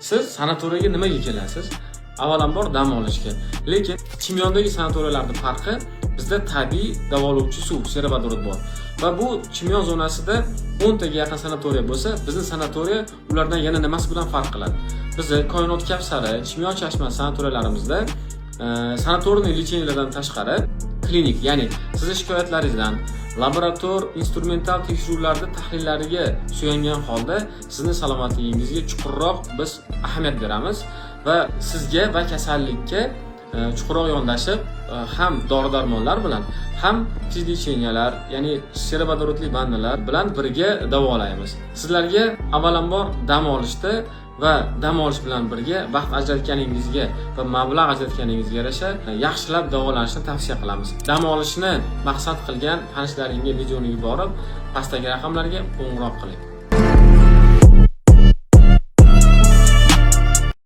Siz sanatoriyga nimaga kelasiz? Avvalambor dam olishga. Lekin Chimyondagi sanatoriyalarning farqi, bizda tabiiy davolovchi suv, servodorod bor. Va bu Chimyon zonasida 10 taga yaqin sanatoriya bo'lsa, bizning sanatoriya ulardan yana nimasi bilan farq qiladi? Bizni Koinot Kavsari, Chimyon Chashmasi sanatoriyalarimizda sanatoriy lecheniyalardan tashqari klinik, ya'ni sizning shikoyatlaringizdan laborator instrumental tekshiruvlarda tahlillariga suyangan holda sizning salomatligingizga chuqurroq biz ahamiyat beramiz va sizga va kasallikka chuqurroq yondashib ham dori-darmonlar bilan ham lecheniyalar, ya'ni servodorodli vannalar bilan birga davolaymiz. Sizlarga avvalambor dam olishda va dam olish bilan birga vaqt ajratganingizga va mablag' ajratganingizga yarasha yaxshilab davolanishni tavsiya qilamiz. Dam olishni maqsad qilgan tanishlaringga videoni yuborib, pastdagi raqamlarga qo'ng'iroq qiling.